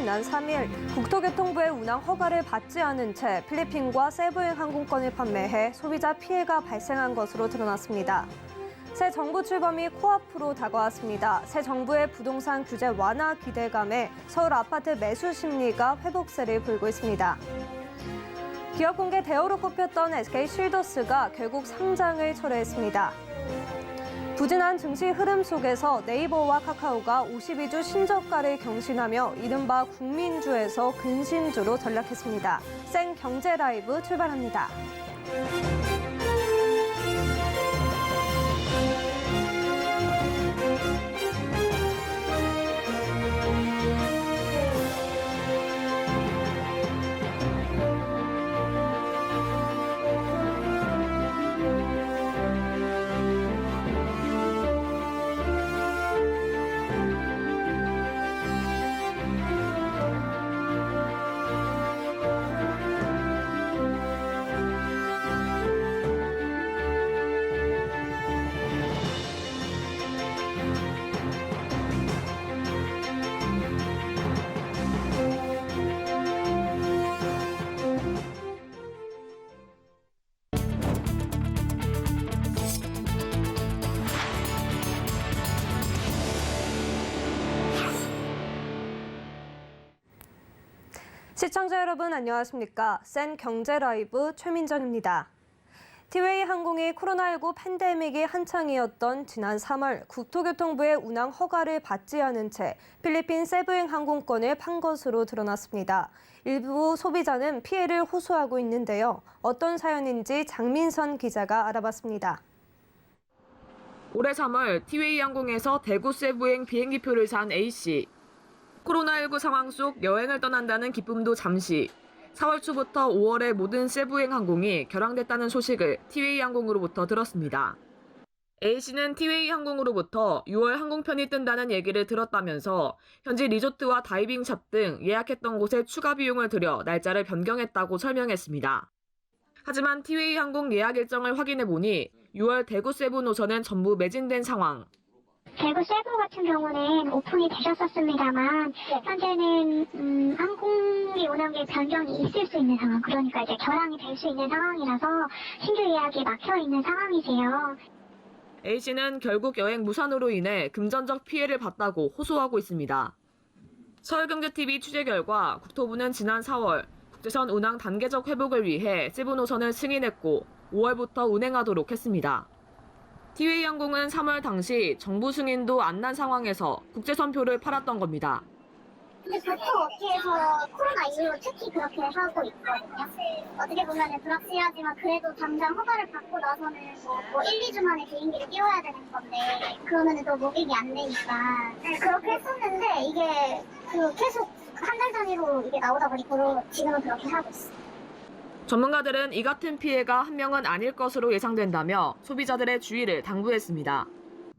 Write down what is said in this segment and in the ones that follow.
지난 3일 국토교통부의 운항 허가를 받지 않은 채 필리핀과 세부행 항공권을 판매해 소비자 피해가 발생한 것으로 드러났습니다. 새 정부 출범이 코앞으로 다가왔습니다. 새 정부의 부동산 규제 완화 기대감에 서울 아파트 매수 심리가 회복세를 보이고 있습니다. 기업 공개 대우로 꼽혔던 SK쉴더스가 결국 상장을 철회했습니다. 부진한 증시 흐름 속에서 네이버와 카카오가 52주 신저가를 경신하며 이른바 국민주에서 근신주로 전락했습니다. 생 경제 라이브 출발합니다. 시청자 여러분 안녕하십니까? 센 경제 라이브 최민정입니다. 티웨이 항공이 코로나19 팬데믹이 한창이었던 지난 3월 국토교통부의 운항 허가를 받지 않은 채 필리핀 세부행 항공권을 판 것으로 드러났습니다. 일부 소비자는 피해를 호소하고 있는데요. 어떤 사연인지 장민선 기자가 알아봤습니다. 올해 3월 티웨이 항공에서 대구 세부행 비행기표를 산 A씨. 코로나19 상황 속 여행을 떠난다는 기쁨도 잠시. 4월 초부터 5월에 모든 세부행 항공이 결항됐다는 소식을 티웨이 항공으로부터 들었습니다. A씨는 티웨이 항공으로부터 6월 항공편이 뜬다는 얘기를 들었다면서 현지 리조트와 다이빙샵 등 예약했던 곳에 추가 비용을 들여 날짜를 변경했다고 설명했습니다. 하지만 티웨이 항공 예약 일정을 확인해보니 6월 대구 세부 노선은 전부 매진된 상황. 대구 세부 같은 경우는 오픈이 되셨었습니다만 현재는 항공기 운항기 변경이 있을 수 있는 상황, 그러니까 이제 결항이 될 수 있는 상황이라서 신규 예약이 막혀 있는 상황이세요. A씨는 결국 여행 무산으로 인해 금전적 피해를 봤다고 호소하고 있습니다. 서울경제TV 취재 결과 국토부는 지난 4월 국제선 운항 단계적 회복을 위해 세부 노선을 승인했고 5월부터 운행하도록 했습니다. 티웨이 항공은 3월 당시 정부 승인도 안 난 상황에서 국제선표를 팔았던 겁니다. 근데 보통 업계에서 코로나 이후로 특히 그렇게 하고 있거든요. 어떻게 보면 불확실하지만 그래도 당장 허가를 받고 나서는 뭐 1, 2주 만에 비행기를 띄워야 되는 건데 그러면 또 모객이 안 되니까 그렇게 했었는데 이게 계속 한 달 단위로 이게 나오다 보니까 지금은 그렇게 하고 있어요. 전문가들은 이 같은 피해가 한 명은 아닐 것으로 예상된다며 소비자들의 주의를 당부했습니다.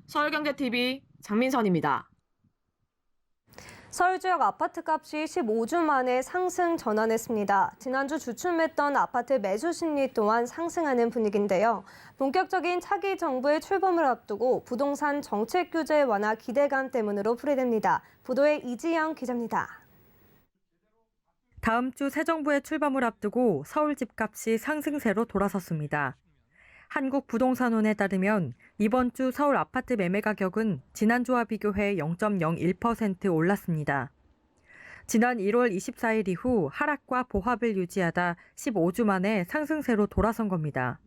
서울경제TV 장민선입니다. 서울 지역 아파트값이 15주 만에 상승 전환했습니다. 지난주 주춤했던 아파트 매수 심리 또한 상승하는 분위기인데요. 본격적인 차기 정부의 출범을 앞두고 부동산 정책 규제 완화 기대감 때문으로 풀이됩니다. 보도에 이지영 기자입니다. 다음 주 새 정부의 출범을 앞두고 서울 집값이 상승세로 돌아섰습니다. 한국부동산원에 따르면 이번 주 서울 아파트 매매 가격은 지난주와 비교해 0.01% 올랐습니다. 지난 1월 24일 이후 하락과 보합을 유지하다 15주 만에 상승세로 돌아선 겁니다.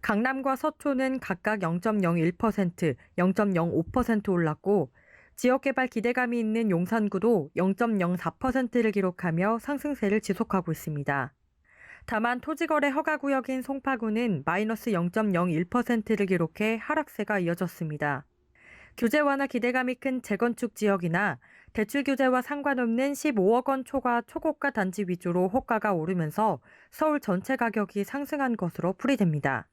강남과 서초는 각각 0.01%, 0.05% 올랐고 지역개발 기대감이 있는 용산구도 0.04%를 기록하며 상승세를 지속하고 있습니다. 다만 토지거래 허가구역인 송파구는 마이너스 0.01%를 기록해 하락세가 이어졌습니다. 규제 완화 기대감이 큰 재건축 지역이나 대출 규제와 상관없는 15억 원 초과 초고가 단지 위주로 호가가 오르면서 서울 전체 가격이 상승한 것으로 풀이됩니다.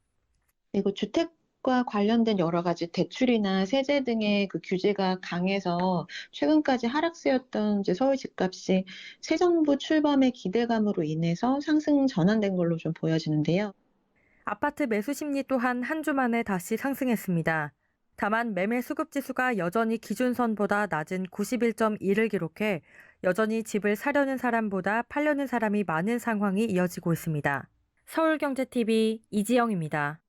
그리고 주택과 관련된 여러 가지 대출이나 세제 등의 그 규제가 강해서 최근까지 하락세였던 이제 서울 집값이 새 정부 출범의 기대감으로 인해서 상승 전환된 걸로 좀 보여지는데요. 아파트 매수 심리 또한 한 주 만에 다시 상승했습니다. 다만 매매 수급 지수가 여전히 기준선보다 낮은 91.2를 기록해 여전히 집을 사려는 사람보다 팔려는 사람이 많은 상황이 이어지고 있습니다. 서울경제TV 이지영입니다.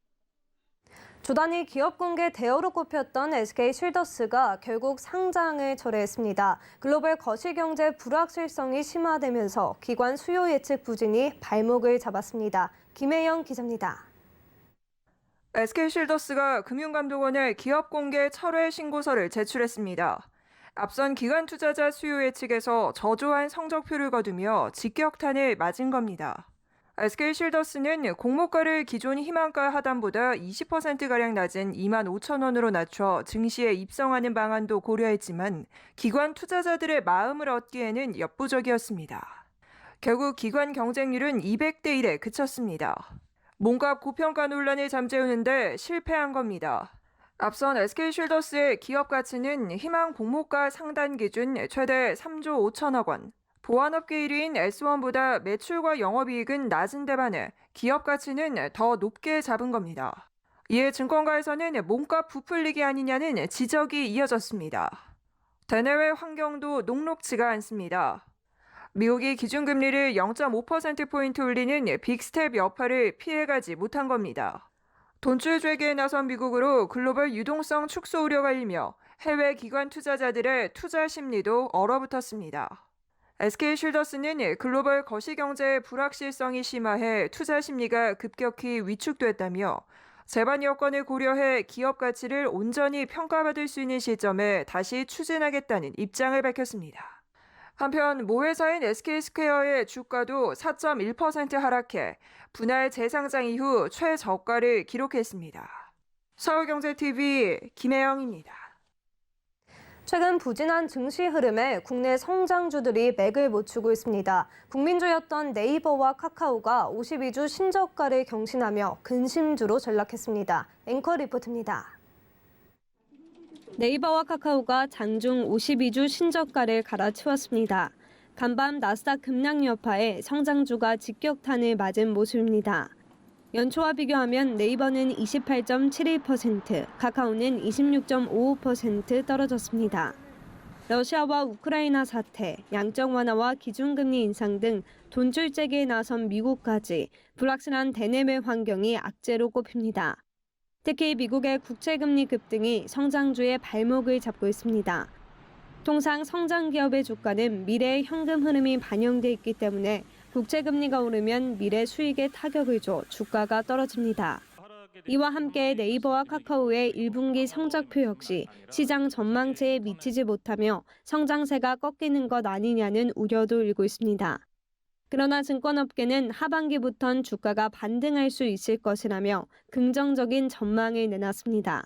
주단위 기업 공개 대어로 꼽혔던 SK쉴더스가 결국 상장을 철회했습니다. 글로벌 거시경제 불확실성이 심화되면서 기관 수요 예측 부진이 발목을 잡았습니다. 김혜영 기자입니다. SK쉴더스가 금융감독원에 기업 공개 철회 신고서를 제출했습니다. 앞선 기관 투자자 수요 예측에서 저조한 성적표를 거두며 직격탄을 맞은 겁니다. SK쉴더스는 공모가를 기존 희망가 하단보다 20%가량 낮은 2만 5천 원으로 낮춰 증시에 입성하는 방안도 고려했지만 기관 투자자들의 마음을 얻기에는 역부족이었습니다. 결국 기관 경쟁률은 200대 1에 그쳤습니다. 몸값 고평가 논란을 잠재우는데 실패한 겁니다. 앞선 SK쉴더스의 기업 가치는 희망 공모가 상단 기준 최대 3조 5천억 원, 보안업계 1위인 S1보다 매출과 영업이익은 낮은 데 반해 기업 가치는 더 높게 잡은 겁니다. 이에 증권가에서는 몸값 부풀리기 아니냐는 지적이 이어졌습니다. 대내외 환경도 녹록지가 않습니다. 미국이 기준금리를 0.5%포인트 올리는 빅스텝 여파를 피해가지 못한 겁니다. 돈줄 죄개에 나선 미국으로 글로벌 유동성 축소 우려가 일며 해외 기관 투자자들의 투자 심리도 얼어붙었습니다. SK쉴더스는 글로벌 거시경제의 불확실성이 심화해 투자 심리가 급격히 위축됐다며 재반 여건을 고려해 기업 가치를 온전히 평가받을 수 있는 시점에 다시 추진하겠다는 입장을 밝혔습니다. 한편 모 회사인 SK스퀘어의 주가도 4.1% 하락해 분할 재상장 이후 최저가를 기록했습니다. 서울경제TV 김혜영입니다. 최근 부진한 증시 흐름에 국내 성장주들이 맥을 못 추고 있습니다. 국민주였던 네이버와 카카오가 52주 신저가를 경신하며 근심주로 전락했습니다. 앵커 리포트입니다. 네이버와 카카오가 장중 52주 신저가를 갈아치웠습니다. 간밤 나스닥 급락 여파에 성장주가 직격탄을 맞은 모습입니다. 연초와 비교하면 네이버는 28.71%, 카카오는 26.55% 떨어졌습니다. 러시아와 우크라이나 사태, 양적 완화와 기준금리 인상 등 돈줄 재개에 나선 미국까지 불확실한 대내외 환경이 악재로 꼽힙니다. 특히 미국의 국채금리 급등이 성장주의 발목을 잡고 있습니다. 통상 성장기업의 주가는 미래의 현금 흐름이 반영돼 있기 때문에 국채금리가 오르면 미래 수익에 타격을 줘 주가가 떨어집니다. 이와 함께 네이버와 카카오의 1분기 성적표 역시 시장 전망치에 미치지 못하며 성장세가 꺾이는 것 아니냐는 우려도 일고 있습니다. 그러나 증권업계는 하반기부턴 주가가 반등할 수 있을 것이라며 긍정적인 전망을 내놨습니다.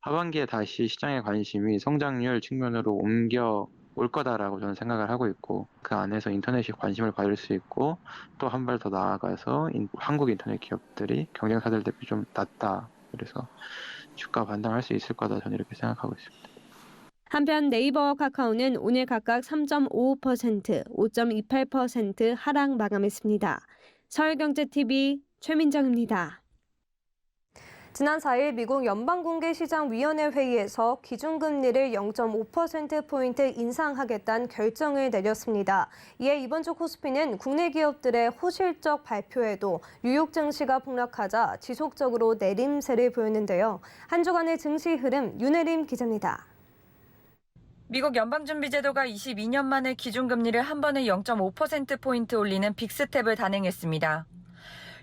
하반기에 다시 시장의 관심이 성장률 측면으로 옮겨 올 거다라고 저는 생각을 하고 있고 그 안에서 인터넷이 관심을 받을 수 있고 또 한 발 더 나아가서 한국 인터넷 기업들이 경쟁사들 대비 좀 낮다. 그래서 주가 반등할 수 있을 거다 저는 이렇게 생각하고 있습니다. 한편 네이버와 카카오는 오늘 각각 3.55%, 5.28% 하락 마감했습니다. 서울경제TV 최민정입니다. 지난 4일 미국 연방공개시장위원회 회의에서 기준금리를 0.5%포인트 인상하겠다는 결정을 내렸습니다. 이에 이번 주 코스피는 국내 기업들의 호실적 발표에도 뉴욕 증시가 폭락하자 지속적으로 내림세를 보였는데요. 한 주간의 증시 흐름 윤혜림 기자입니다. 미국 연방준비제도가 22년 만에 기준금리를 한 번에 0.5%포인트 올리는 빅스텝을 단행했습니다.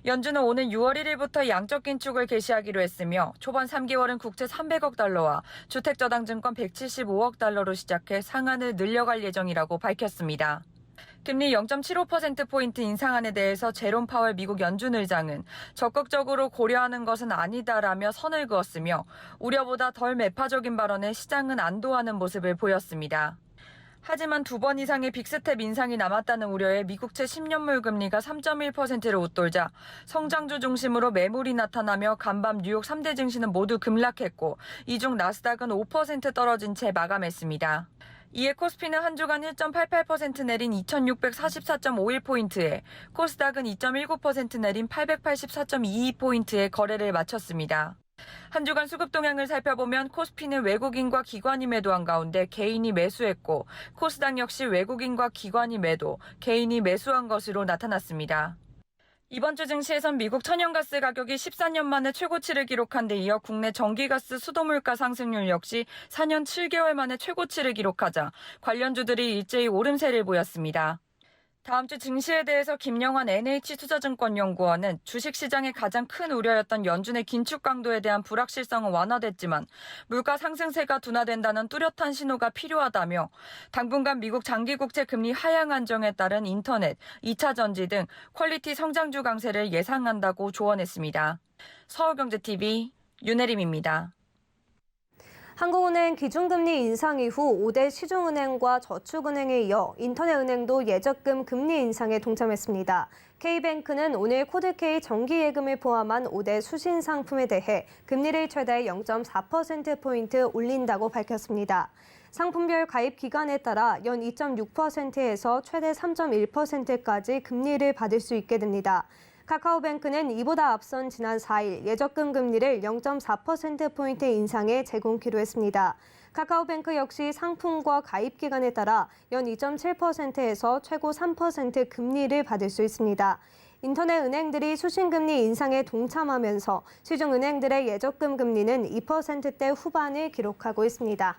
연준은 오는 6월 1일부터 양적 긴축을 개시하기로 했으며 초반 3개월은 국채 300억 달러와 주택저당증권 175억 달러로 시작해 상한을 늘려갈 예정이라고 밝혔습니다. 금리 0.75%포인트 인상안에 대해서 제롬 파월 미국 연준 의장은 적극적으로 고려하는 것은 아니다라며 선을 그었으며 우려보다 덜 매파적인 발언에 시장은 안도하는 모습을 보였습니다. 하지만 2번 이상의 빅스텝 인상이 남았다는 우려에 미국채 10년물 금리가 3.1%를 웃돌자 성장주 중심으로 매물이 나타나며 간밤 뉴욕 3대 증시는 모두 급락했고 이 중 나스닥은 5% 떨어진 채 마감했습니다. 이에 코스피는 한 주간 1.88% 내린 2644.51포인트에 코스닥은 2.19% 내린 884.22포인트에 거래를 마쳤습니다. 한 주간 수급 동향을 살펴보면 코스피는 외국인과 기관이 매도한 가운데 개인이 매수했고 코스닥 역시 외국인과 기관이 매도, 개인이 매수한 것으로 나타났습니다. 이번 주 증시에선 미국 천연가스 가격이 14년 만에 최고치를 기록한 데 이어 국내 전기가스 수도물가 상승률 역시 4년 7개월 만에 최고치를 기록하자 관련주들이 일제히 오름세를 보였습니다. 다음 주 증시에 대해서 김영환 NH투자증권연구원은 주식시장의 가장 큰 우려였던 연준의 긴축 강도에 대한 불확실성은 완화됐지만 물가 상승세가 둔화된다는 뚜렷한 신호가 필요하다며 당분간 미국 장기국채 금리 하향 안정에 따른 인터넷, 2차 전지 등 퀄리티 성장주 강세를 예상한다고 조언했습니다. 서울경제TV 윤혜림입니다. 한국은행 기준금리 인상 이후 5대 시중은행과 저축은행에 이어 인터넷은행도 예적금 금리 인상에 동참했습니다. K뱅크는 오늘 코드K 정기예금을 포함한 5대 수신 상품에 대해 금리를 최대 0.4%포인트 올린다고 밝혔습니다. 상품별 가입 기간에 따라 연 2.6%에서 최대 3.1%까지 금리를 받을 수 있게 됩니다. 카카오뱅크는 이보다 앞선 지난 4일 예적금 금리를 0.4%포인트 인상해 제공키로 했습니다. 카카오뱅크 역시 상품과 가입 기간에 따라 연 2.7%에서 최고 3% 금리를 받을 수 있습니다. 인터넷 은행들이 수신금리 인상에 동참하면서 시중은행들의 예적금 금리는 2%대 후반을 기록하고 있습니다.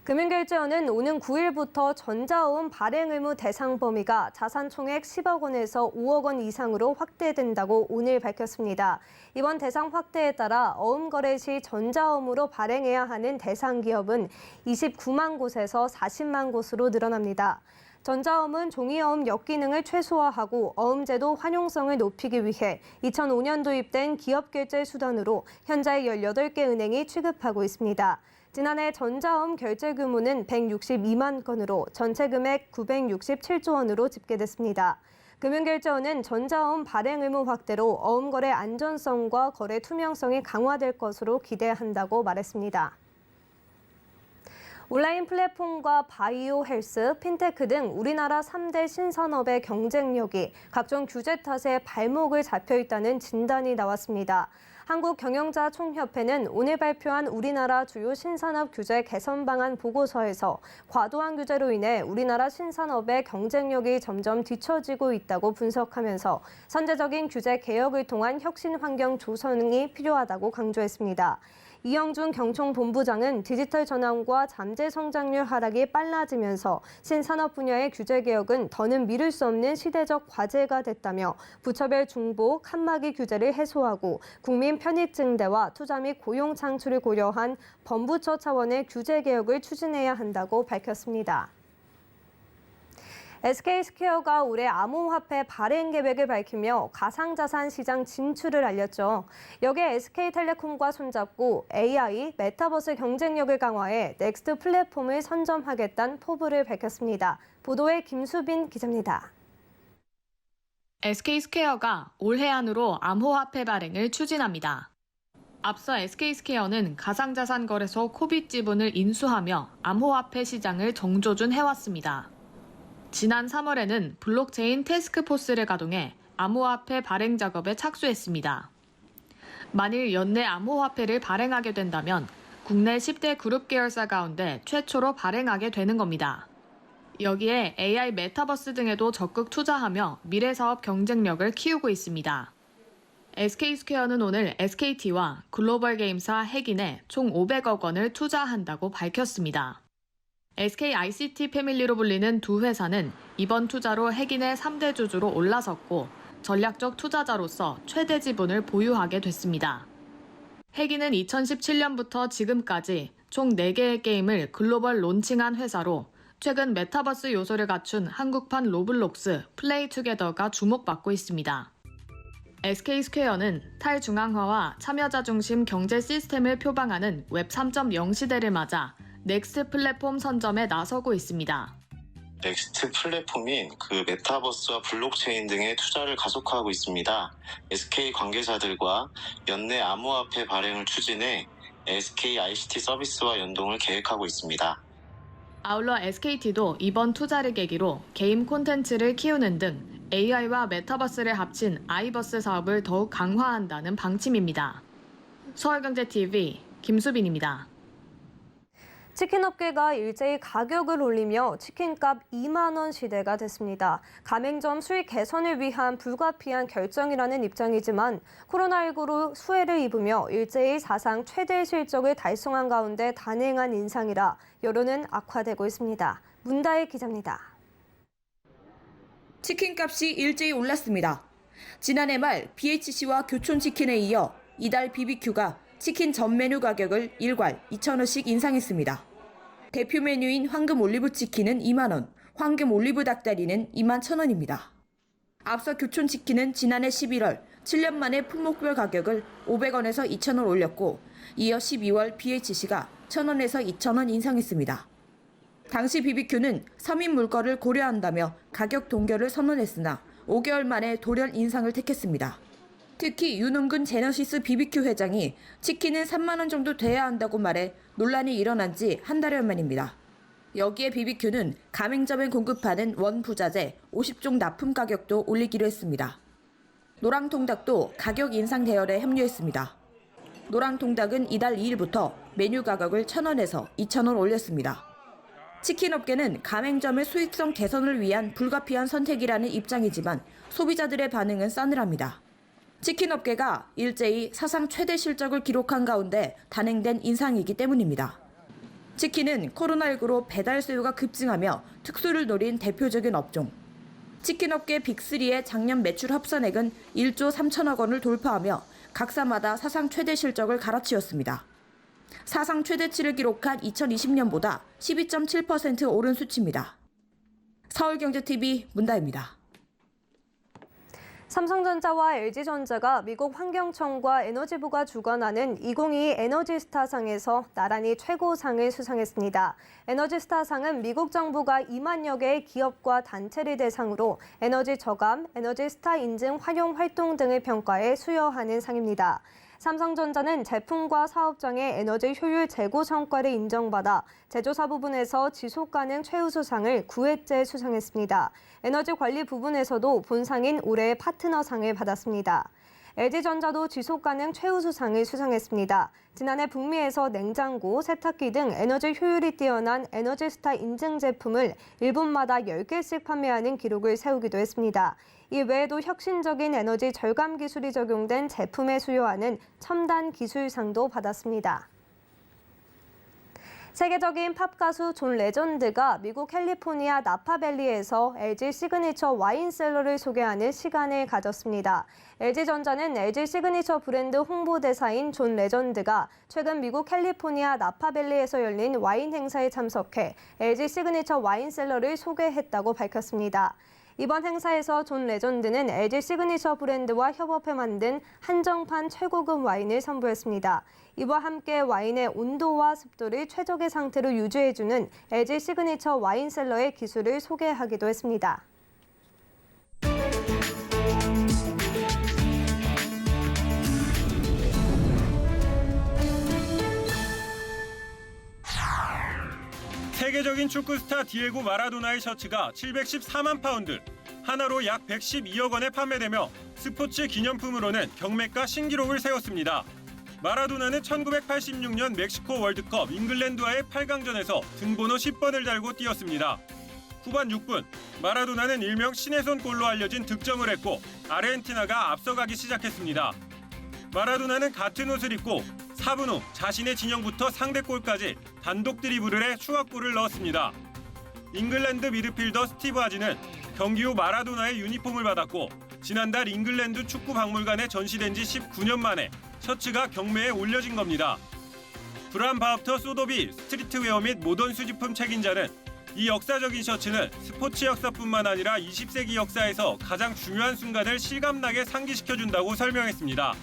금융결제원은 오는 9일부터 전자어음 발행 의무 대상 범위가 자산 총액 10억 원에서 5억 원 이상으로 확대된다고 오늘 밝혔습니다. 이번 대상 확대에 따라 어음 거래 시 전자어음으로 발행해야 하는 대상 기업은 29만 곳에서 40만 곳으로 늘어납니다. 전자어음은 종이어음 역기능을 최소화하고 어음제도 활용성을 높이기 위해 2005년 도입된 기업결제 수단으로 현재 18개 은행이 취급하고 있습니다. 지난해 전자어음 결제 규모는 162만 건으로 전체 금액 967조 원으로 집계됐습니다. 금융결제원은 전자어음 발행 의무 확대로 어음 거래 안전성과 거래 투명성이 강화될 것으로 기대한다고 말했습니다. 온라인 플랫폼과 바이오 헬스, 핀테크 등 우리나라 3대 신산업의 경쟁력이 각종 규제 탓에 발목을 잡혀 있다는 진단이 나왔습니다. 한국경영자총협회는 오늘 발표한 우리나라 주요 신산업 규제 개선 방안 보고서에서 과도한 규제로 인해 우리나라 신산업의 경쟁력이 점점 뒤처지고 있다고 분석하면서 선제적인 규제 개혁을 통한 혁신 환경 조성이 필요하다고 강조했습니다. 이영준 경총본부장은 디지털 전환과 잠재 성장률 하락이 빨라지면서 신산업 분야의 규제 개혁은 더는 미룰 수 없는 시대적 과제가 됐다며 부처별 중복, 칸막이 규제를 해소하고 국민 편익 증대와 투자 및 고용 창출을 고려한 범부처 차원의 규제 개혁을 추진해야 한다고 밝혔습니다. SK스퀘어가 올해 암호화폐 발행 계획을 밝히며 가상자산 시장 진출을 알렸죠. 여기에 SK텔레콤과 손잡고 AI, 메타버스 경쟁력을 강화해 넥스트 플랫폼을 선점하겠다는 포부를 밝혔습니다. 보도에 김수빈 기자입니다. SK스퀘어가 올해 안으로 암호화폐 발행을 추진합니다. 앞서 SK스퀘어는 가상자산 거래소 코빗 지분을 인수하며 암호화폐 시장을 정조준해왔습니다. 지난 3월에는 블록체인 태스크포스를 가동해 암호화폐 발행 작업에 착수했습니다. 만일 연내 암호화폐를 발행하게 된다면 국내 10대 그룹 계열사 가운데 최초로 발행하게 되는 겁니다. 여기에 AI 메타버스 등에도 적극 투자하며 미래사업 경쟁력을 키우고 있습니다. SK스퀘어는 오늘 SKT와 글로벌 게임사 핵인에 총 500억 원을 투자한다고 밝혔습니다. SKICT 패밀리로 불리는 두 회사는 이번 투자로 핵인의 3대 주주로 올라섰고 전략적 투자자로서 최대 지분을 보유하게 됐습니다. 핵인은 2017년부터 지금까지 총 4개의 게임을 글로벌 론칭한 회사로 최근 메타버스 요소를 갖춘 한국판 로블록스 플레이투게더가 주목받고 있습니다. SK스퀘어는 탈중앙화와 참여자 중심 경제 시스템을 표방하는 웹 3.0 시대를 맞아 넥스트 플랫폼 선점에 나서고 있습니다. 넥스트 플랫폼인 그 메타버스와 블록체인 등의 투자를 가속화하고 있습니다. SK 관계자들과 연내 암호화폐 발행을 추진해 SK ICT 서비스와 연동을 계획하고 있습니다. 아울러 SKT도 이번 투자를 계기로 게임 콘텐츠를 키우는 등 AI와 메타버스를 합친 아이버스 사업을 더욱 강화한다는 방침입니다. 서울경제TV 김수빈입니다. 치킨업계가 일제히 가격을 올리며 치킨값 2만 원 시대가 됐습니다. 가맹점 수익 개선을 위한 불가피한 결정이라는 입장이지만 코로나19로 수혜를 입으며 일제히 사상 최대 실적을 달성한 가운데 단행한 인상이라 여론은 악화되고 있습니다. 문다혜 기자입니다. 치킨값이 일제히 올랐습니다. 지난해 말 BHC와 교촌치킨에 이어 이달 BBQ가 치킨 전 메뉴 가격을 일괄 2,000원씩 인상했습니다. 대표 메뉴인 황금 올리브 치킨은 2만 원, 황금 올리브 닭다리는 2만 1,000원입니다. 앞서 교촌치킨은 지난해 11월 7년 만에 품목별 가격을 500원에서 2,000원 올렸고 이어 12월 BHC가 1,000원에서 2,000원 인상했습니다. 당시 BBQ는 서민 물가를 고려한다며 가격 동결을 선언했으나 5개월 만에 돌연 인상을 택했습니다. 특히 윤은근 제너시스 BBQ 회장이 치킨은 3만 원 정도 돼야 한다고 말해 논란이 일어난 지 한 달여 만입니다. 여기에 BBQ는 가맹점에 공급하는 원부자재 50종 납품 가격도 올리기로 했습니다. 노랑통닭도 가격 인상 대열에 합류했습니다. 노랑통닭은 이달 2일부터 메뉴 가격을 1,000원에서 2,000원 올렸습니다. 치킨업계는 가맹점의 수익성 개선을 위한 불가피한 선택이라는 입장이지만 소비자들의 반응은 싸늘합니다. 치킨업계가 일제히 사상 최대 실적을 기록한 가운데 단행된 인상이기 때문입니다. 치킨은 코로나19로 배달 수요가 급증하며 특수를 노린 대표적인 업종. 치킨업계 빅3의 작년 매출 합산액은 1조 3천억 원을 돌파하며 각사마다 사상 최대 실적을 갈아치웠습니다. 사상 최대치를 기록한 2020년보다 12.7% 오른 수치입니다. 서울경제TV 문다혜입니다. 삼성전자와 LG전자가 미국 환경청과 에너지부가 주관하는 2022 에너지스타상에서 나란히 최고상을 수상했습니다. 에너지스타상은 미국 정부가 2만여 개의 기업과 단체를 대상으로 에너지 저감, 에너지스타 인증 활용 활동 등을 평가해 수여하는 상입니다. 삼성전자는 제품과 사업장의 에너지 효율 제고 성과를 인정받아 제조사 부분에서 지속가능 최우수상을 9회째 수상했습니다. 에너지 관리 부분에서도 본상인 올해의 파트너상을 받았습니다. LG전자도 지속가능 최우수상을 수상했습니다. 지난해 북미에서 냉장고, 세탁기 등 에너지 효율이 뛰어난 에너지스타 인증 제품을 1분마다 10개씩 판매하는 기록을 세우기도 했습니다. 이 외에도 혁신적인 에너지 절감 기술이 적용된 제품에 수여하는 첨단 기술상도 받았습니다. 세계적인 팝 가수 존 레전드가 미국 캘리포니아 나파밸리에서 LG 시그니처 와인 셀러를 소개하는 시간을 가졌습니다. LG전자는 LG 시그니처 브랜드 홍보대사인 존 레전드가 최근 미국 캘리포니아 나파밸리에서 열린 와인 행사에 참석해 LG 시그니처 와인 셀러를 소개했다고 밝혔습니다. 이번 행사에서 존 레전드는 LG 시그니처 브랜드와 협업해 만든 한정판 최고급 와인을 선보였습니다. 이와 함께 와인의 온도와 습도를 최적의 상태로 유지해주는 LG 시그니처 와인 셀러의 기술을 소개하기도 했습니다. 세계적인 축구 스타 디에고 마라도나의 셔츠가 714만 파운드, 하나로 약 112억 원에 판매되며 스포츠 기념품으로는 경매가 신기록을 세웠습니다. 마라도나는 1986년 멕시코 월드컵 잉글랜드와의 8강전에서 등번호 10번을 달고 뛰었습니다. 후반 6분, 마라도나는 일명 신의 손 골로 알려진 득점을 했고 아르헨티나가 앞서가기 시작했습니다. 마라도나는 같은 옷을 입고 4분 후 자신의 진영부터 상대골까지 단독 드리블을 해 추가골을 넣었습니다. 잉글랜드 미드필더 스티브 하지는 경기 후 마라도나의 유니폼을 받았고 지난달 잉글랜드 축구 박물관에 전시된 지 19년 만에 셔츠가 경매에 올려진 겁니다. 브람 바흐터 소더비 스트리트웨어 및 모던 수집품 책임자는 이 역사적인 셔츠는 스포츠 역사뿐만 아니라 20세기 역사에서 가장 중요한 순간을 실감나게 상기시켜준다고 설명했습니다.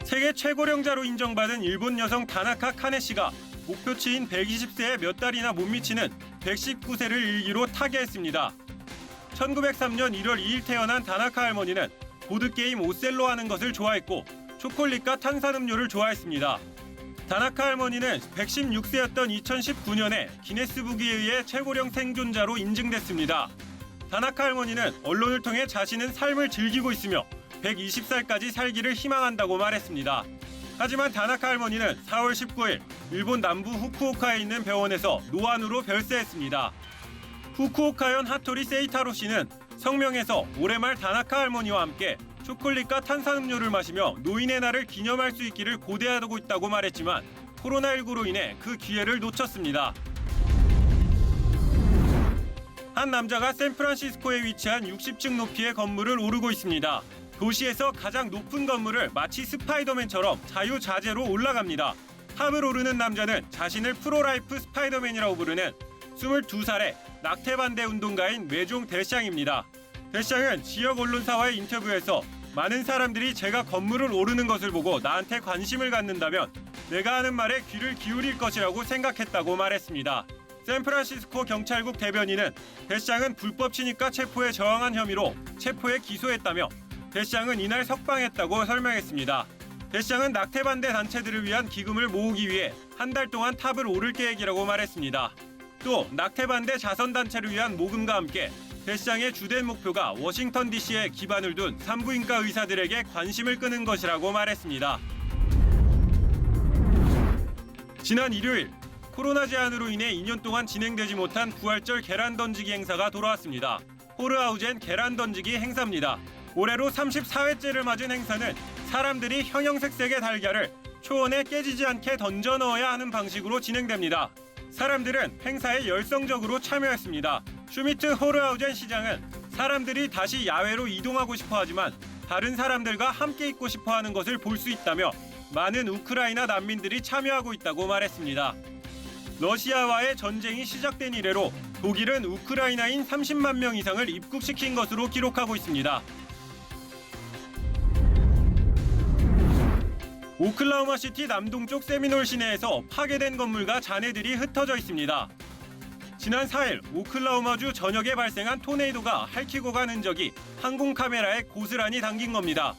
세계 최고령자로 인정받은 일본 여성 다나카 카네씨가 목표치인 120세에 몇 달이나 못 미치는 119세를 일기로 타계했습니다. 1903년 1월 2일 태어난 다나카 할머니는 보드게임 오셀로 하는 것을 좋아했고 초콜릿과 탄산음료를 좋아했습니다. 다나카 할머니는 116세였던 2019년에 기네스북에 의해 최고령 생존자로 인증됐습니다. 다나카 할머니는 언론을 통해 자신은 삶을 즐기고 있으며 120살까지 살기를 희망한다고 말했습니다. 하지만 다나카 할머니는 4월 19일 일본 남부 후쿠오카에 있는 병원에서 노안으로 별세했습니다. 후쿠오카현 하토리 세이타로 씨는 성명에서 올해 말 다나카 할머니와 함께 초콜릿과 탄산음료를 마시며 노인의 날을 기념할 수 있기를 고대하고 있다고 말했지만 코로나19로 인해 그 기회를 놓쳤습니다. 한 남자가 샌프란시스코에 위치한 60층 높이의 건물을 오르고 있습니다. 도시에서 가장 높은 건물을 마치 스파이더맨처럼 자유자재로 올라갑니다. 탑을 오르는 남자는 자신을 프로라이프 스파이더맨이라고 부르는 22살의 낙태반대 운동가인 외종 대샹입니다. 대샹은 지역 언론사와의 인터뷰에서 많은 사람들이 제가 건물을 오르는 것을 보고 나한테 관심을 갖는다면 내가 하는 말에 귀를 기울일 것이라고 생각했다고 말했습니다. 샌프란시스코 경찰국 대변인은 대샹은 불법 침입과 체포에 저항한 혐의로 체포에 기소했다며 대샹은 이날 석방했다고 설명했습니다. 대샹은 낙태 반대 단체들을 위한 기금을 모으기 위해 한 달 동안 탑을 오를 계획이라고 말했습니다. 또 낙태 반대 자선 단체를 위한 모금과 함께 대샹의 주된 목표가 워싱턴 DC에 기반을 둔 산부인과 의사들에게 관심을 끄는 것이라고 말했습니다. 지난 일요일 코로나 제한으로 인해 2년 동안 진행되지 못한 부활절 계란 던지기 행사가 돌아왔습니다. 호르하우젠 계란 던지기 행사입니다. 올해로 34회째를 맞은 행사는 사람들이 형형색색의 달걀을 초원에 깨지지 않게 던져 넣어야 하는 방식으로 진행됩니다. 사람들은 행사에 열성적으로 참여했습니다. 슈미트 호르하우젠 시장은 사람들이 다시 야외로 이동하고 싶어 하지만 다른 사람들과 함께 있고 싶어 하는 것을 볼 수 있다며 많은 우크라이나 난민들이 참여하고 있다고 말했습니다. 러시아와의 전쟁이 시작된 이래로 독일은 우크라이나인 30만 명 이상을 입국시킨 것으로 기록하고 있습니다. 오클라호마시티 남동쪽 세미놀 시내에서 파괴된 건물과 잔해들이 흩어져 있습니다. 지난 4일 오클라호마주 전역에 발생한 토네이도가 핥히고 간 흔적이 항공 카메라에 고스란히 담긴 겁니다.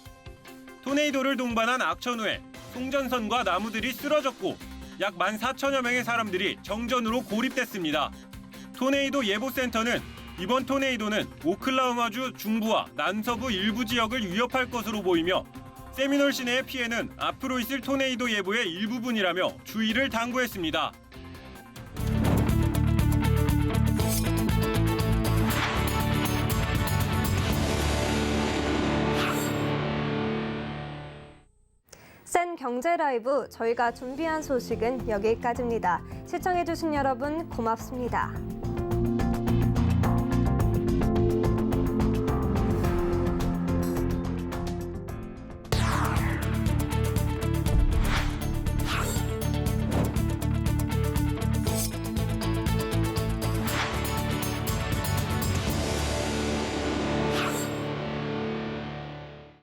토네이도를 동반한 악천 후에 송전선과 나무들이 쓰러졌고 약 14,000여 명의 사람들이 정전으로 고립됐습니다. 토네이도 예보센터는 이번 토네이도는 오클라호마주 중부와 남서부 일부 지역을 위협할 것으로 보이며 세미놀 시내의 피해는 앞으로 있을 토네이도 예보의 일부분이라며 주의를 당부했습니다. 센 경제 라이브 저희가 준비한 소식은 여기까지입니다. 시청해주신 여러분 고맙습니다.